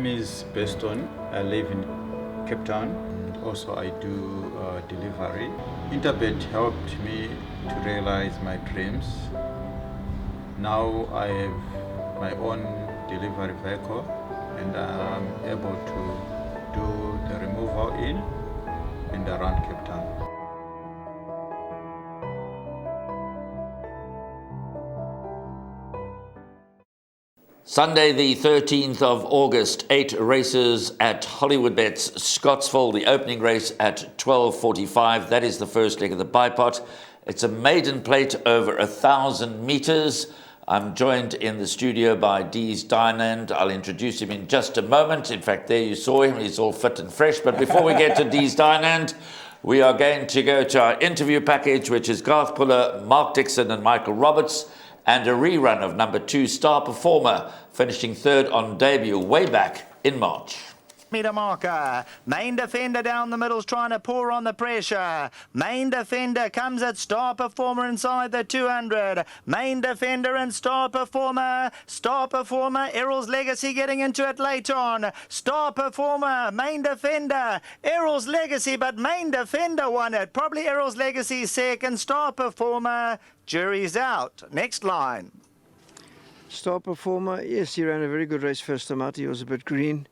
name is Beston. I live in Cape Town. Also, I do delivery. Interbet helped me to realize my dreams. Now I have my own delivery vehicle and I'm able to do the removal in and around Cape Town. Sunday, the 13th of August, 8 races at Hollywoodbets Scottsville. The opening race at 12:45. That is the first leg of the bipot. It's a maiden plate over 1,000 meters. I'm joined in the studio by Dees Dynand. I'll introduce him in just a moment. In fact, there you saw him. He's all fit and fresh. But before we get to Dees Dynand, we are going to go to our interview package, which is Garth Puller, Mark Dixon and Michael Roberts, and a rerun of number 2, Star Performer, finishing third on debut way back in March. Meter marker. Main defender down the middle's trying to pour on the pressure. Main defender comes at Star Performer inside the 200. Main defender and Star Performer. Star Performer, Errol's Legacy getting into it late on. Star Performer, Main Defender, Errol's Legacy, but Main Defender won it. Probably Errol's Legacy second. Star Performer, jury's out. Next line. Star Performer, yes, he ran a very good race first time out. He was a bit green,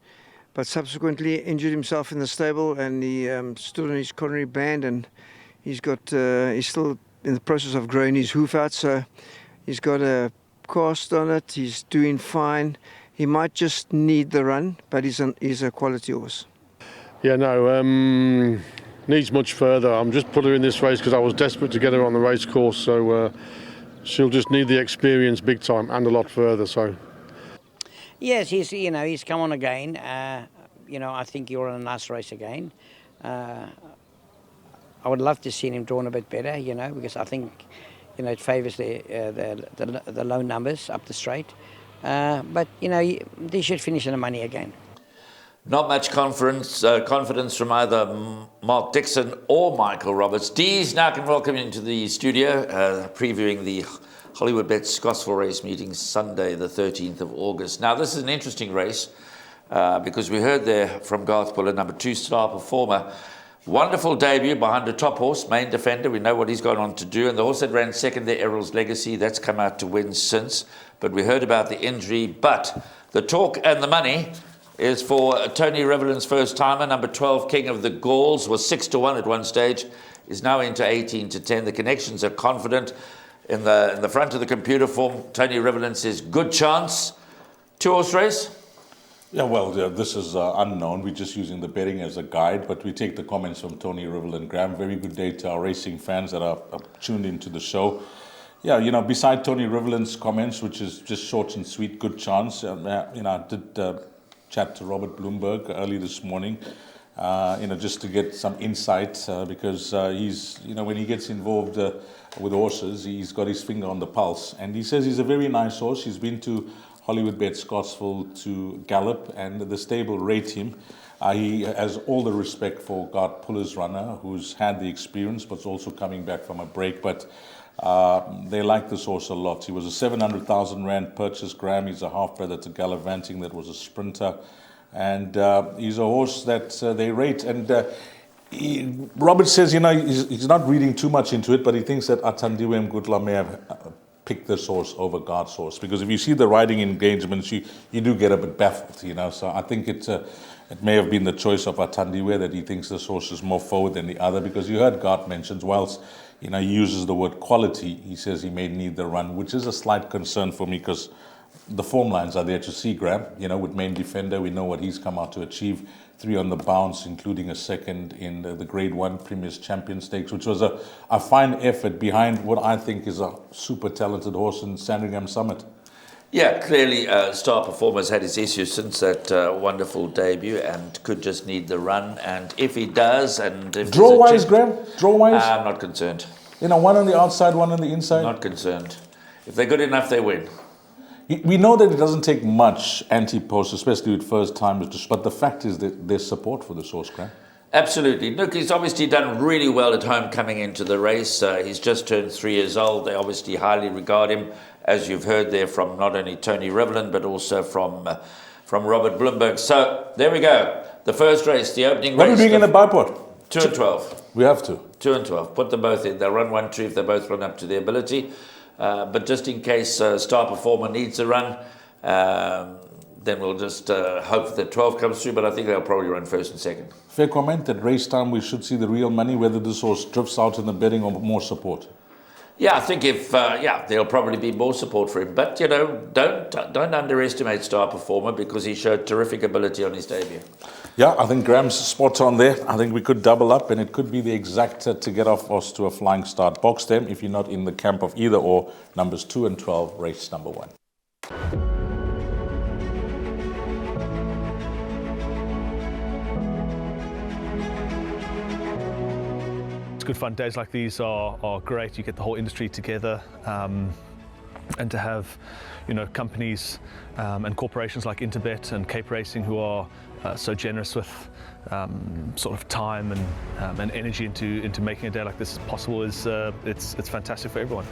but subsequently injured himself in the stable and he stood on his coronary band, and he's still in the process of growing his hoof out, so he's got a cast on it. He's doing fine. He might just need the run, but he's a quality horse. Yeah, no, needs much further. I'm just put her in this race because I was desperate to get her on the race course, so she'll just need the experience big time and a lot further. So. Yes, he's come on again. I think you're in a nice race again. I would love to see him drawn a bit better, because I think, it favours the low numbers up the straight. But they should finish in the money again. Not much confidence from either Mark Dixon or Michael Roberts. Dees now can welcome you into the studio, previewing the Hollywoodbets Scottsville race meeting Sunday, the 13th of August. Now, this is an interesting race because we heard there from Garth Puller, number 2, Star Performer. Wonderful debut behind a top horse, Main Defender. We know what he's gone on to do. And the horse that ran second there, Errol's Legacy, that's come out to win since. But we heard about the injury. But the talk and the money is for Tony Revelin's first timer, number 12, King of the Gauls, was 6-1 at one stage, is now into 18-10. The connections are confident. In the front of the computer form, Tony Revelin says, good chance. 2-horse race? Yeah, well, this is unknown. We're just using the betting as a guide, but we take the comments from Tony Revelin. Graham, very good day to our racing fans that are tuned into the show. Yeah, beside Tony Revelin's comments, which is just short and sweet, good chance, I did chat to Robert Bloomberg early this morning, just to get some insight because he's, when he gets involved with horses, he's got his finger on the pulse. And he says he's a very nice horse. He's been to Hollywoodbets Scottsville to Gallop, and the stable rate him. He has all the respect for Garth Puller's runner, who's had the experience, but also coming back from a break. But they like this horse a lot. He was a 700,000 Rand purchase, Graham. He's a half-brother to Gallivanting that was a sprinter. And he's a horse that they rate. And Robert says, he's not reading too much into it, but he thinks that Athandiwe Mgutla may have picked this horse over Garth's horse. Because if you see the riding engagements, you do get a bit baffled, So I think it may have been the choice of Athandiwe that he thinks this horse is more forward than the other. Because you heard Garth mentions, whilst he uses the word quality, he says he may need the run, which is a slight concern for me because the form lines are there to see, Graham. With Main Defender, we know what he's come out to achieve. 3 on the bounce, including a second in the Grade 1 Premier's Champion Stakes, which was a fine effort behind what I think is a super talented horse in Sandringham Summit. Yeah, clearly Star Performer's had his issues since that wonderful debut and could just need the run. And if he does, and if draw-wise, Graham? Draw-wise? I'm not concerned. One on the outside, one on the inside? Not concerned. If they're good enough, they win. We know that it doesn't take much anti-post, especially with first-timers, but the fact is that there's support for this horse, Graham. Absolutely. Look, he's obviously done really well at home coming into the race. He's just turned 3 years old. They obviously highly regard him, as you've heard there from not only Tony Revelin, but also from from Robert Bloomberg. So there we go. The first race, the opening What race. are we doing in the bipod? 2 and 12. We have to. 2 and 12. Put them both in. They'll run 1 tree if they both run up to their ability. But just in case Star Performer needs a run, then we'll just hope that 12 comes through. But I think they'll probably run first and second. Fair comment, at race time we should see the real money, whether this horse drifts out in the betting or more support. Yeah, I think if there'll probably be more support for him. But don't underestimate Star Performer because he showed terrific ability on his debut. Yeah, I think Graham's spot on there. I think we could double up, and it could be the exact to get off us to a flying start. Box them if you're not in the camp of either or. Numbers 2 and 12, race number 1. It's good fun. Days like these are great. You get the whole industry together, and to have, companies and corporations like Interbet and Cape Racing who are so generous with sort of time and energy into making a day like this possible is it's fantastic for everyone.